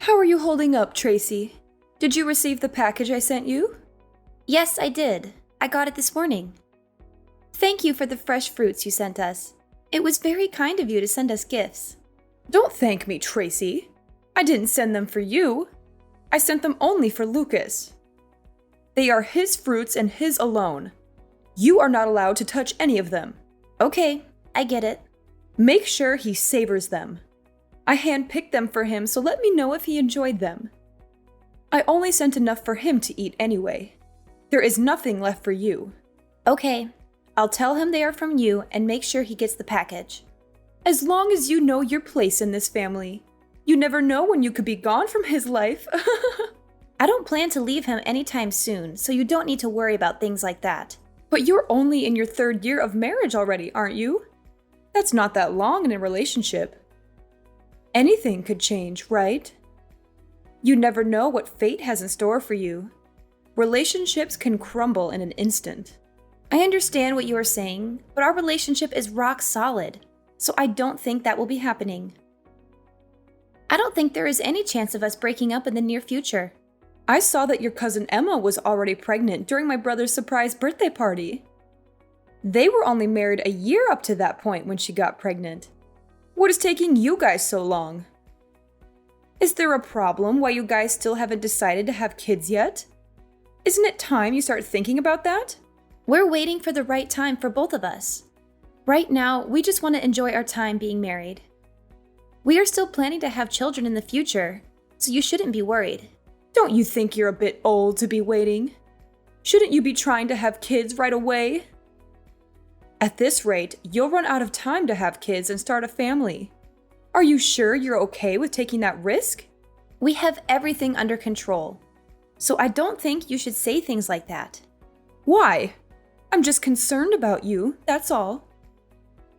How are you holding up, Tracy? Did you receive the package I sent you? Yes, I did. I got it this morning. Thank you for the fresh fruits you sent us. It was very kind of you to send us gifts. Don't thank me, Tracy. I didn't send them for you. I sent them only for Lucas. They are his fruits and his alone. You are not allowed to touch any of them. Okay, I get it. Make sure he savors them. I handpicked them for him, so let me know if he enjoyed them. I only sent enough for him to eat anyway. There is nothing left for you. Okay, I'll tell him they are from you and make sure he gets the package. As long as you know your place in this family. You never know when you could be gone from his life. I don't plan to leave him anytime soon, so you don't need to worry about things like that. But you're only in your 3rd year of marriage already, aren't you? That's not that long in a relationship. Anything could change, right? You never know what fate has in store for you. Relationships can crumble in an instant. I understand what you are saying, but our relationship is rock solid, so I don't think that will be happening. I don't think there is any chance of us breaking up in the near future. I saw that your cousin Emma was already pregnant during my brother's surprise birthday party. They were only married a year up to that point when she got pregnant. What is taking you guys so long? Is there a problem why you guys still haven't decided to have kids yet? Isn't it time you start thinking about that? We're waiting for the right time for both of us. Right now, we just want to enjoy our time being married. We are still planning to have children in the future, so you shouldn't be worried. Don't you think you're a bit old to be waiting? Shouldn't you be trying to have kids right away? At this rate, you'll run out of time to have kids and start a family. Are you sure you're okay with taking that risk? We have everything under control, so I don't think you should say things like that. Why? I'm just concerned about you, that's all.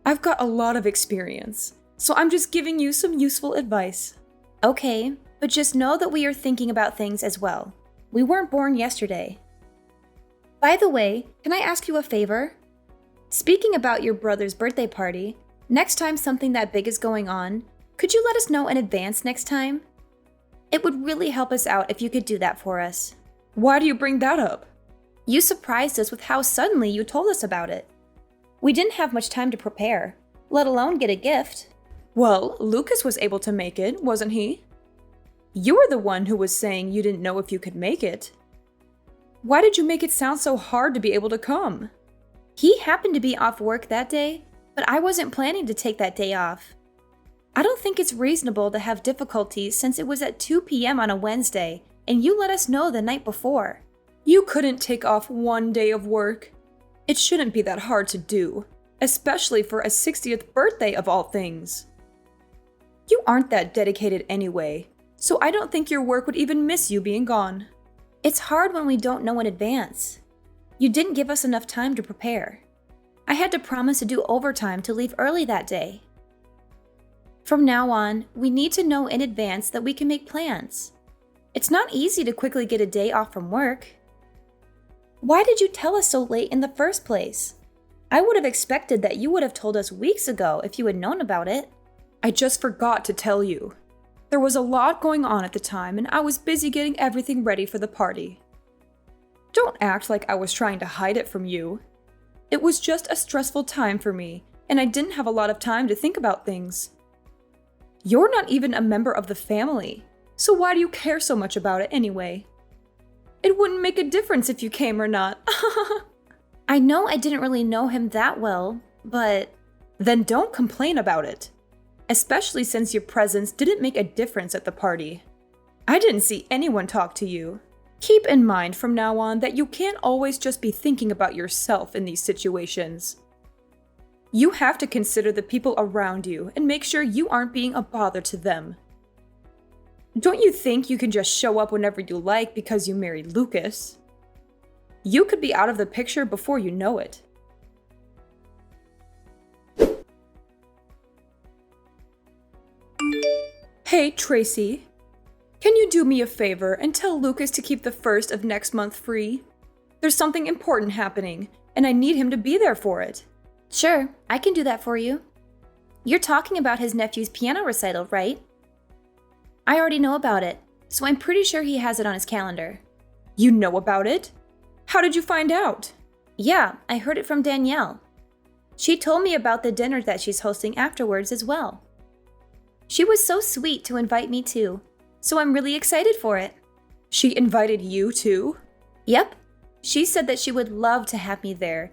I've got a lot of experience, so I'm just giving you some useful advice. Okay, but just know that we are thinking about things as well. We weren't born yesterday. By the way, can I ask you a favor? Speaking about your brother's birthday party, next time something that big is going on, could you let us know in advance next time? It would really help us out if you could do that for us. Why do you bring that up? You surprised us with how suddenly you told us about it. We didn't have much time to prepare, let alone get a gift. Well, Lucas was able to make it, wasn't he? You were the one who was saying you didn't know if you could make it. Why did you make it sound so hard to be able to come? He happened to be off work that day, but I wasn't planning to take that day off. I don't think it's reasonable to have difficulties since it was at 2 p.m. on a Wednesday, and you let us know the night before. You couldn't take off one day of work. It shouldn't be that hard to do, especially for a 60th birthday of all things. You aren't that dedicated anyway, so I don't think your work would even miss you being gone. It's hard when we don't know in advance. You didn't give us enough time to prepare. I had to promise to do overtime to leave early that day. From now on, we need to know in advance that we can make plans. It's not easy to quickly get a day off from work. Why did you tell us so late in the first place? I would have expected that you would have told us weeks ago if you had known about it. I just forgot to tell you. There was a lot going on at the time, and I was busy getting everything ready for the party. Don't act like I was trying to hide it from you. It was just a stressful time for me, and I didn't have a lot of time to think about things. You're not even a member of the family, so why do you care so much about it anyway? It wouldn't make a difference if you came or not. I know I didn't really know him that well, but... Then don't complain about it. Especially since your presence didn't make a difference at the party. I didn't see anyone talk to you. Keep in mind from now on that you can't always just be thinking about yourself in these situations. You have to consider the people around you and make sure you aren't being a bother to them. Don't you think you can just show up whenever you like because you married Lucas? You could be out of the picture before you know it. Hey, Tracy. Can you do me a favor and tell Lucas to keep the 1st of next month free? There's something important happening, and I need him to be there for it. Sure, I can do that for you. You're talking about his nephew's piano recital, right? I already know about it, so I'm pretty sure he has it on his calendar. You know about it? How did you find out? Yeah, I heard it from Danielle. She told me about the dinner that she's hosting afterwards as well. She was so sweet to invite me too, so I'm really excited for it. She invited you too? Yep. She said that she would love to have me there,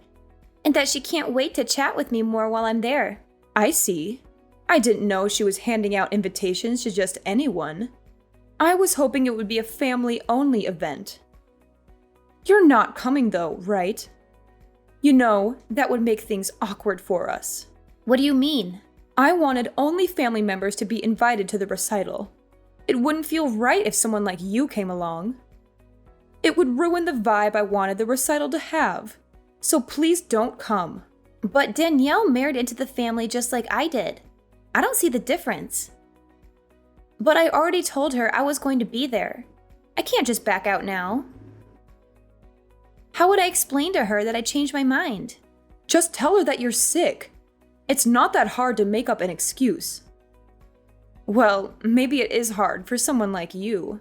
and that she can't wait to chat with me more while I'm there. I see. I didn't know she was handing out invitations to just anyone. I was hoping it would be a family-only event. You're not coming though, right? You know, that would make things awkward for us. What do you mean? I wanted only family members to be invited to the recital. It wouldn't feel right if someone like you came along. It would ruin the vibe I wanted the recital to have. So please don't come. But Danielle married into the family just like I did. I don't see the difference. But I already told her I was going to be there. I can't just back out now. How would I explain to her that I changed my mind? Just tell her that you're sick. It's not that hard to make up an excuse. Well, maybe it is hard for someone like you,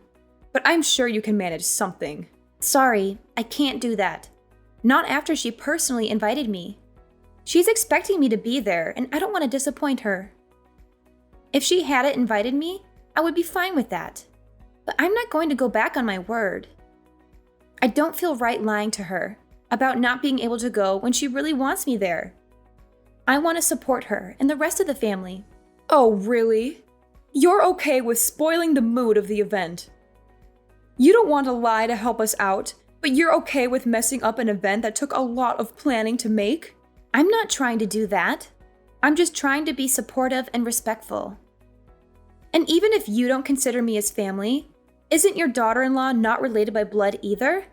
but I'm sure you can manage something. Sorry, I can't do that. Not after she personally invited me. She's expecting me to be there, and I don't want to disappoint her. If she hadn't invited me, I would be fine with that. But I'm not going to go back on my word. I don't feel right lying to her about not being able to go when she really wants me there. I want to support her and the rest of the family. Oh, really? You're okay with spoiling the mood of the event. You don't want to lie to help us out, but you're okay with messing up an event that took a lot of planning to make? I'm not trying to do that. I'm just trying to be supportive and respectful. And even if you don't consider me as family, isn't your daughter-in-law not related by blood either?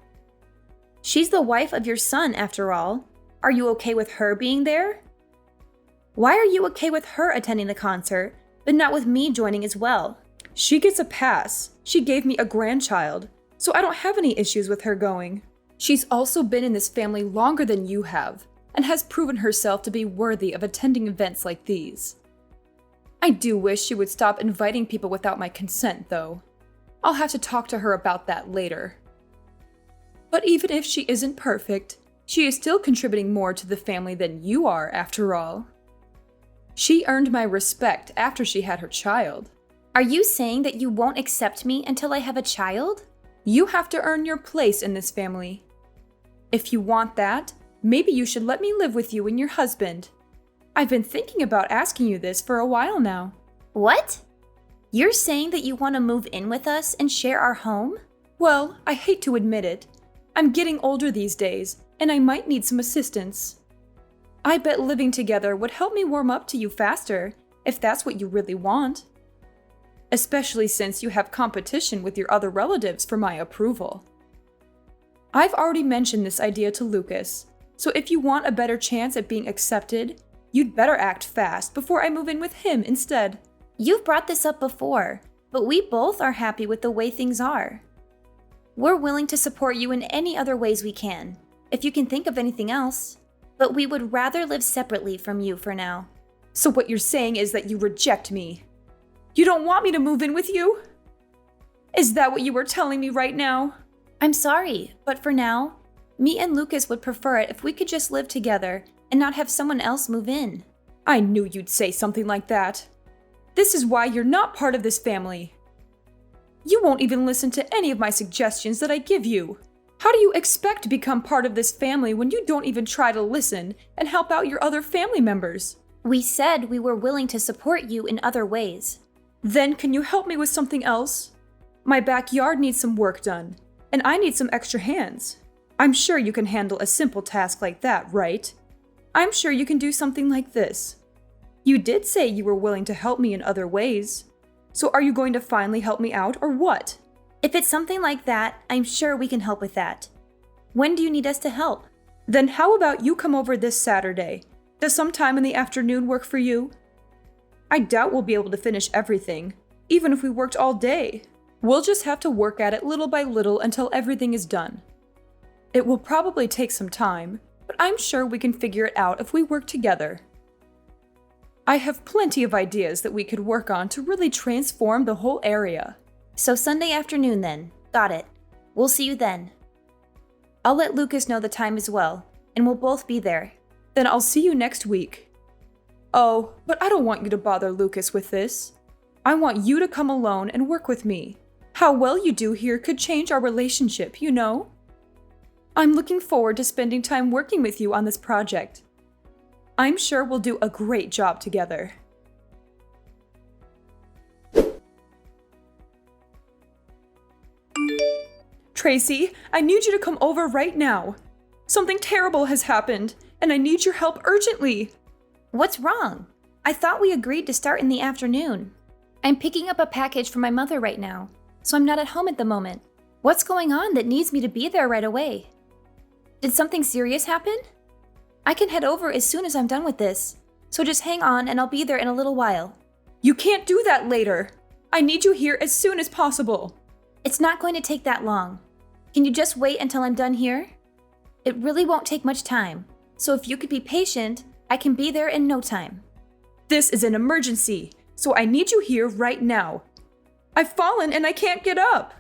She's the wife of your son, after all. Are you okay with her being there? Why are you okay with her attending the concert, but not with me joining as well? She gets a pass. She gave me a grandchild, so I don't have any issues with her going. She's also been in this family longer than you have, and has proven herself to be worthy of attending events like these. I do wish she would stop inviting people without my consent, though. I'll have to talk to her about that later. But even if she isn't perfect, she is still contributing more to the family than you are, after all. She earned my respect after she had her child. Are you saying that you won't accept me until I have a child? You have to earn your place in this family. If you want that, maybe you should let me live with you and your husband. I've been thinking about asking you this for a while now. What? You're saying that you want to move in with us and share our home? Well, I hate to admit it. I'm getting older these days, and I might need some assistance. I bet living together would help me warm up to you faster, if that's what you really want. Especially since you have competition with your other relatives for my approval. I've already mentioned this idea to Lucas, so if you want a better chance at being accepted, you'd better act fast before I move in with him instead. You've brought this up before, but we both are happy with the way things are. We're willing to support you in any other ways we can, if you can think of anything else. But we would rather live separately from you for now. So what you're saying is that you reject me? You don't want me to move in with you? Is that what you were telling me right now? I'm sorry, but for now, me and Lucas would prefer it if we could just live together and not have someone else move in. I knew you'd say something like that. This is why you're not part of this family. You won't even listen to any of my suggestions that I give you. How do you expect to become part of this family when you don't even try to listen and help out your other family members? We said we were willing to support you in other ways. Then can you help me with something else? My backyard needs some work done, and I need some extra hands. I'm sure you can handle a simple task like that, right? I'm sure you can do something like this. You did say you were willing to help me in other ways. So are you going to finally help me out, or what? If it's something like that, I'm sure we can help with that. When do you need us to help? Then how about you come over this Saturday? Does some time in the afternoon work for you? I doubt we'll be able to finish everything, even if we worked all day. We'll just have to work at it little by little until everything is done. It will probably take some time, but I'm sure we can figure it out if we work together. I have plenty of ideas that we could work on to really transform the whole area. So Sunday afternoon then. Got it. We'll see you then. I'll let Lucas know the time as well, and we'll both be there. Then I'll see you next week. Oh, but I don't want you to bother Lucas with this. I want you to come alone and work with me. How well you do here could change our relationship, you know? I'm looking forward to spending time working with you on this project. I'm sure we'll do a great job together. Tracy, I need you to come over right now. Something terrible has happened, and I need your help urgently. What's wrong? I thought we agreed to start in the afternoon. I'm picking up a package for my mother right now, so I'm not at home at the moment. What's going on that needs me to be there right away? Did something serious happen? I can head over as soon as I'm done with this, so just hang on and I'll be there in a little while. You can't do that later. I need you here as soon as possible. It's not going to take that long. Can you just wait until I'm done here? It really won't take much time, so if you could be patient, I can be there in no time. This is an emergency, so I need you here right now. I've fallen and I can't get up.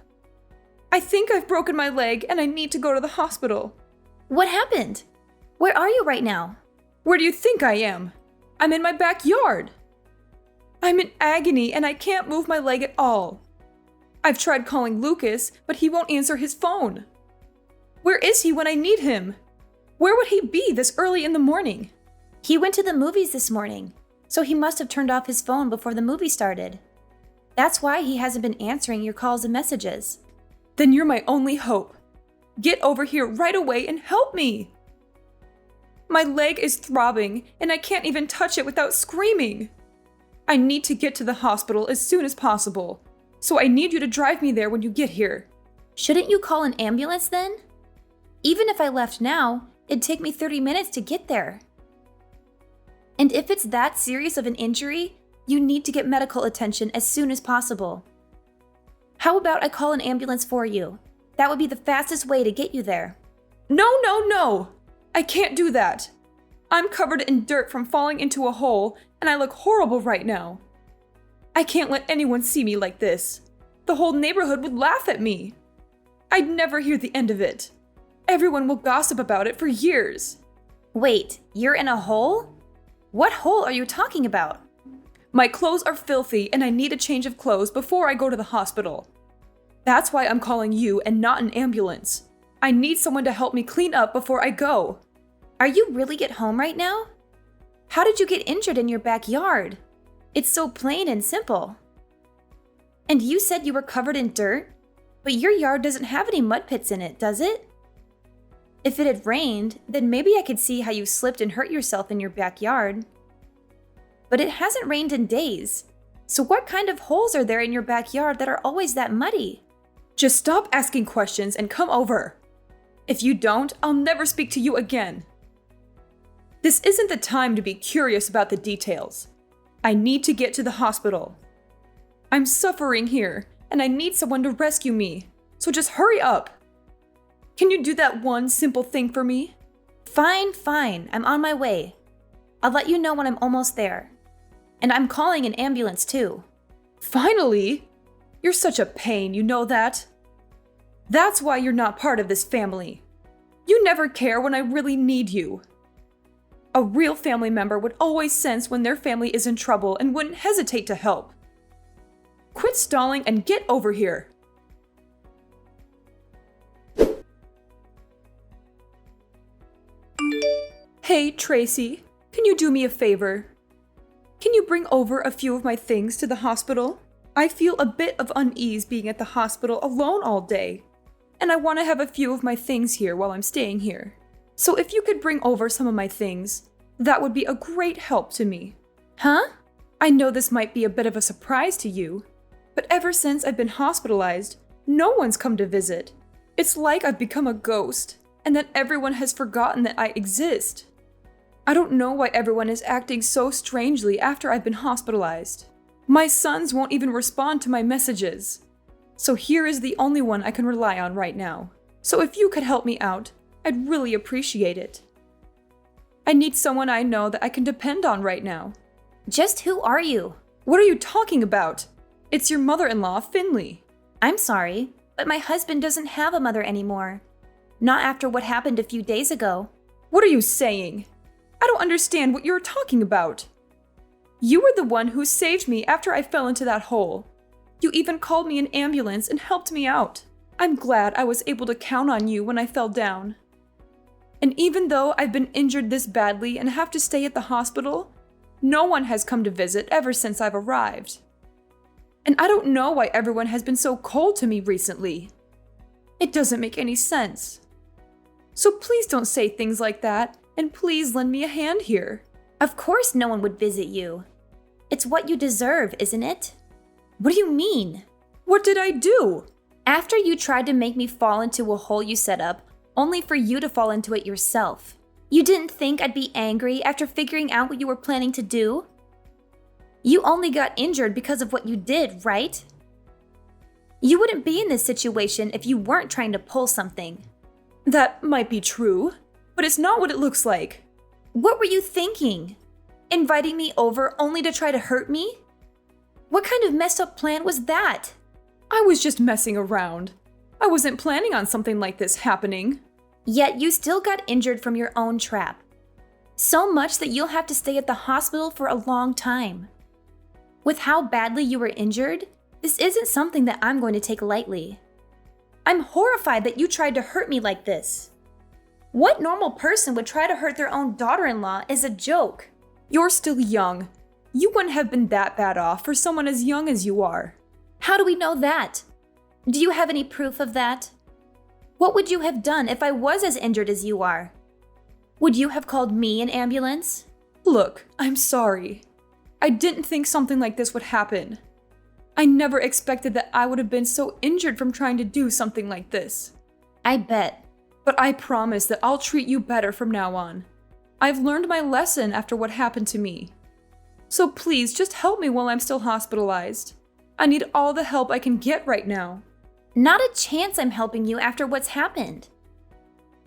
I think I've broken my leg and I need to go to the hospital. What happened? Where are you right now? Where do you think I am? I'm in my backyard. I'm in agony and I can't move my leg at all. I've tried calling Lucas, but he won't answer his phone. Where is he when I need him? Where would he be this early in the morning? He went to the movies this morning, so he must have turned off his phone before the movie started. That's why he hasn't been answering your calls and messages. Then you're my only hope. Get over here right away and help me. My leg is throbbing and I can't even touch it without screaming. I need to get to the hospital as soon as possible, so I need you to drive me there when you get here. Shouldn't you call an ambulance then? Even if I left now, it'd take me 30 minutes to get there. And if it's that serious of an injury, you need to get medical attention as soon as possible. How about I call an ambulance for you? That would be the fastest way to get you there. No! I can't do that. I'm covered in dirt from falling into a hole, and I look horrible right now. I can't let anyone see me like this. The whole neighborhood would laugh at me. I'd never hear the end of it. Everyone will gossip about it for years. Wait, you're in a hole? What hole are you talking about? My clothes are filthy and I need a change of clothes before I go to the hospital. That's why I'm calling you and not an ambulance. I need someone to help me clean up before I go. Are you really at home right now? How did you get injured in your backyard? It's so plain and simple. And you said you were covered in dirt, but your yard doesn't have any mud pits in it, does it? If it had rained, then maybe I could see how you slipped and hurt yourself in your backyard. But it hasn't rained in days, so what kind of holes are there in your backyard that are always that muddy? Just stop asking questions and come over. If you don't, I'll never speak to you again. This isn't the time to be curious about the details. I need to get to the hospital. I'm suffering here, and I need someone to rescue me, so just hurry up. Can you do that one simple thing for me? Fine, I'm on my way. I'll let you know when I'm almost there. And I'm calling an ambulance too. Finally? You're such a pain, you know that? That's why you're not part of this family. You never care when I really need you. A real family member would always sense when their family is in trouble and wouldn't hesitate to help. Quit stalling and get over here. Hey, Tracy, can you do me a favor? Can you bring over a few of my things to the hospital? I feel a bit of unease being at the hospital alone all day, and I want to have a few of my things here while I'm staying here. So if you could bring over some of my things, that would be a great help to me. Huh? I know this might be a bit of a surprise to you, but ever since I've been hospitalized, no one's come to visit. It's like I've become a ghost, and that everyone has forgotten that I exist. I don't know why everyone is acting so strangely after I've been hospitalized. My sons won't even respond to my messages. So here is the only one I can rely on right now. So if you could help me out, I'd really appreciate it. I need someone I know that I can depend on right now. Just who are you? What are you talking about? It's your mother-in-law, Finley. I'm sorry, but my husband doesn't have a mother anymore. Not after what happened a few days ago. What are you saying? I don't understand what you're talking about. You were the one who saved me after I fell into that hole. You even called me an ambulance and helped me out. I'm glad I was able to count on you when I fell down. And even though I've been injured this badly and have to stay at the hospital, no one has come to visit ever since I've arrived. And I don't know why everyone has been so cold to me recently. It doesn't make any sense. So please don't say things like that, and please lend me a hand here. Of course no one would visit you. It's what you deserve, isn't it? What do you mean? What did I do? After you tried to make me fall into a hole you set up, only for you to fall into it yourself. You didn't think I'd be angry after figuring out what you were planning to do? You only got injured because of what you did, right? You wouldn't be in this situation if you weren't trying to pull something. That might be true, but it's not what it looks like. What were you thinking? Inviting me over only to try to hurt me? What kind of messed up plan was that? I was just messing around. I wasn't planning on something like this happening. Yet you still got injured from your own trap. So much that you'll have to stay at the hospital for a long time. With how badly you were injured, this isn't something that I'm going to take lightly. I'm horrified that you tried to hurt me like this. What normal person would try to hurt their own daughter-in-law as a joke? You're still young. You wouldn't have been that bad off for someone as young as you are. How do we know that? Do you have any proof of that? What would you have done if I was as injured as you are? Would you have called me an ambulance? Look, I'm sorry. I didn't think something like this would happen. I never expected that I would have been so injured from trying to do something like this. I bet. But I promise that I'll treat you better from now on. I've learned my lesson after what happened to me. So please, just help me while I'm still hospitalized. I need all the help I can get right now. Not a chance I'm helping you after what's happened.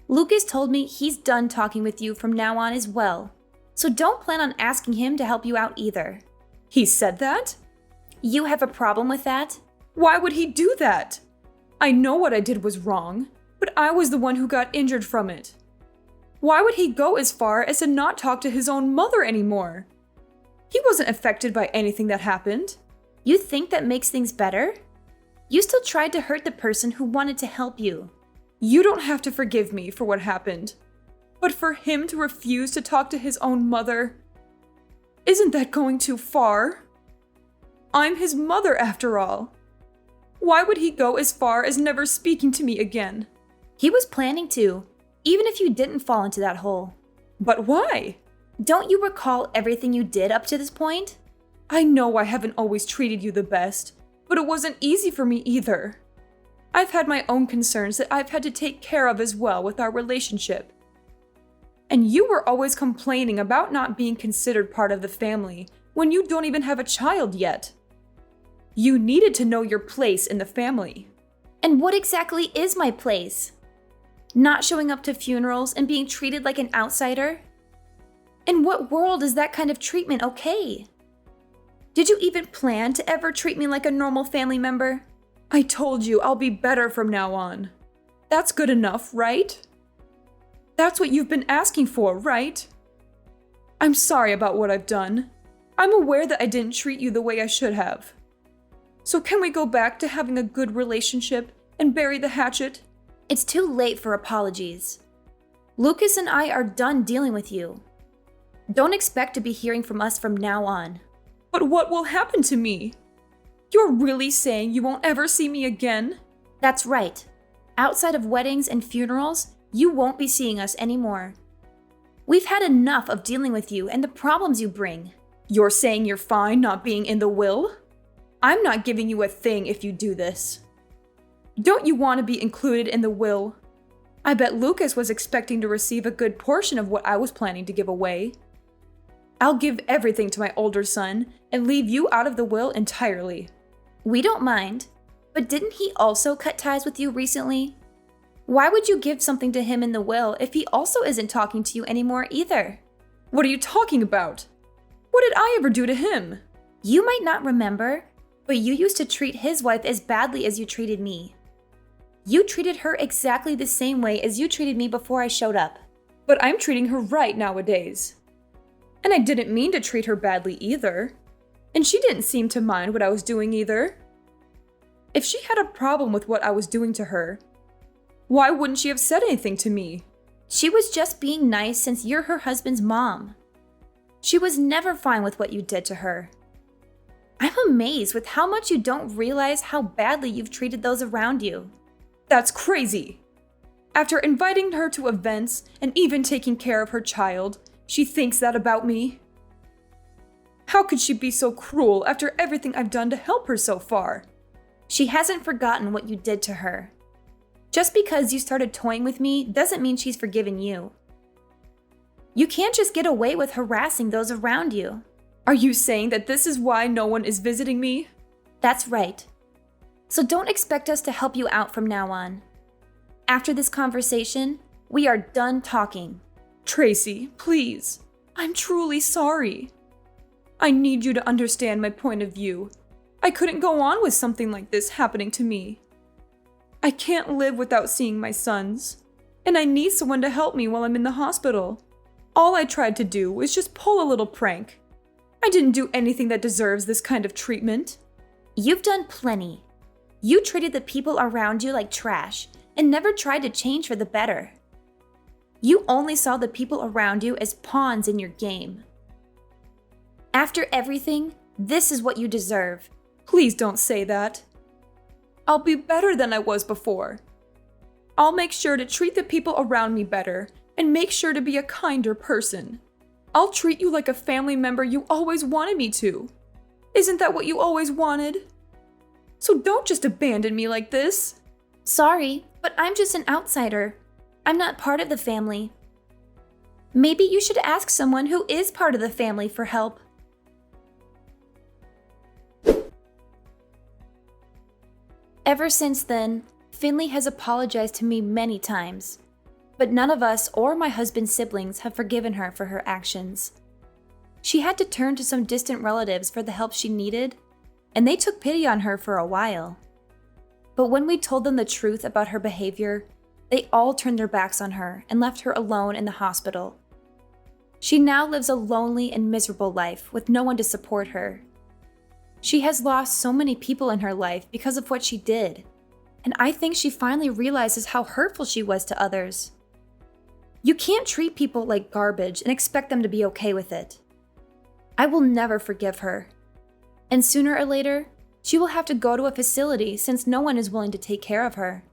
Lucas told me he's done talking with you from now on as well. So don't plan on asking him to help you out either. He said that? You have a problem with that? Why would he do that? I know what I did was wrong, but I was the one who got injured from it. Why would he go as far as to not talk to his own mother anymore? He wasn't affected by anything that happened. You think that makes things better? You still tried to hurt the person who wanted to help you. You don't have to forgive me for what happened. But for him to refuse to talk to his own mother, isn't that going too far? I'm his mother after all. Why would he go as far as never speaking to me again? He was planning to, even if you didn't fall into that hole. But why? Don't you recall everything you did up to this point? I know I haven't always treated you the best, but it wasn't easy for me either. I've had my own concerns that I've had to take care of as well with our relationship. And you were always complaining about not being considered part of the family when you don't even have a child yet. You needed to know your place in the family. And what exactly is my place? Not showing up to funerals and being treated like an outsider? In what world is that kind of treatment okay? Did you even plan to ever treat me like a normal family member? I told you I'll be better from now on. That's good enough, right? That's what you've been asking for, right? I'm sorry about what I've done. I'm aware that I didn't treat you the way I should have. So can we go back to having a good relationship and bury the hatchet? It's too late for apologies. Lucas and I are done dealing with you. Don't expect to be hearing from us from now on. But what will happen to me? You're really saying you won't ever see me again? That's right. Outside of weddings and funerals, you won't be seeing us anymore. We've had enough of dealing with you and the problems you bring. You're saying you're fine not being in the will? I'm not giving you a thing if you do this. Don't you want to be included in the will? I bet Lucas was expecting to receive a good portion of what I was planning to give away. I'll give everything to my older son and leave you out of the will entirely. We don't mind, but didn't he also cut ties with you recently? Why would you give something to him in the will if he also isn't talking to you anymore either? What are you talking about? What did I ever do to him? You might not remember, but you used to treat his wife as badly as you treated me. You treated her exactly the same way as you treated me before I showed up. But I'm treating her right nowadays. And I didn't mean to treat her badly either. And she didn't seem to mind what I was doing either. If she had a problem with what I was doing to her, why wouldn't she have said anything to me? She was just being nice since you're her husband's mom. She was never fine with what you did to her. I'm amazed with how much you don't realize how badly you've treated those around you. That's crazy. After inviting her to events and even taking care of her child, she thinks that about me. How could she be so cruel after everything I've done to help her so far? She hasn't forgotten what you did to her. Just because you started toying with me doesn't mean she's forgiven you. You can't just get away with harassing those around you. Are you saying that this is why no one is visiting me? That's right. So don't expect us to help you out from now on. After this conversation, we are done talking. Tracy, please. I'm truly sorry. I need you to understand my point of view. I couldn't go on with something like this happening to me. I can't live without seeing my sons, and I need someone to help me while I'm in the hospital. All I tried to do was just pull a little prank. I didn't do anything that deserves this kind of treatment. You've done plenty. You treated the people around you like trash and never tried to change for the better. You only saw the people around you as pawns in your game. After everything, this is what you deserve. Please don't say that. I'll be better than I was before. I'll make sure to treat the people around me better and make sure to be a kinder person. I'll treat you like a family member you always wanted me to. Isn't that what you always wanted? So don't just abandon me like this. Sorry, but I'm just an outsider. I'm not part of the family. Maybe you should ask someone who is part of the family for help. Ever since then, Finley has apologized to me many times, but none of us or my husband's siblings have forgiven her for her actions. She had to turn to some distant relatives for the help she needed, and they took pity on her for a while. But when we told them the truth about her behavior, they all turned their backs on her and left her alone in the hospital. She now lives a lonely and miserable life with no one to support her. She has lost so many people in her life because of what she did, and I think she finally realizes how hurtful she was to others. You can't treat people like garbage and expect them to be okay with it. I will never forgive her, and sooner or later, she will have to go to a facility since no one is willing to take care of her.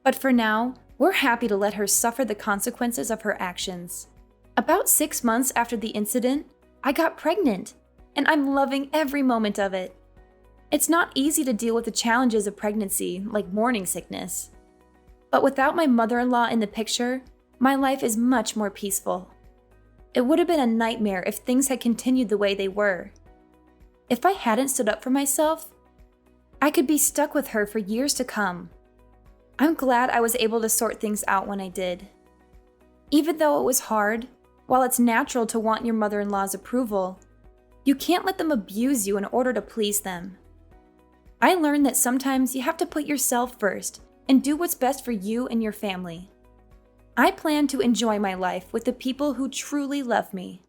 But for now, we're happy to let her suffer the consequences of her actions. About 6 months after the incident, I got pregnant, and I'm loving every moment of it. It's not easy to deal with the challenges of pregnancy, like morning sickness. But without my mother-in-law in the picture, my life is much more peaceful. It would have been a nightmare if things had continued the way they were. If I hadn't stood up for myself, I could be stuck with her for years to come. I'm glad I was able to sort things out when I did. Even though it was hard, while it's natural to want your mother-in-law's approval, you can't let them abuse you in order to please them. I learned that sometimes you have to put yourself first and do what's best for you and your family. I plan to enjoy my life with the people who truly love me.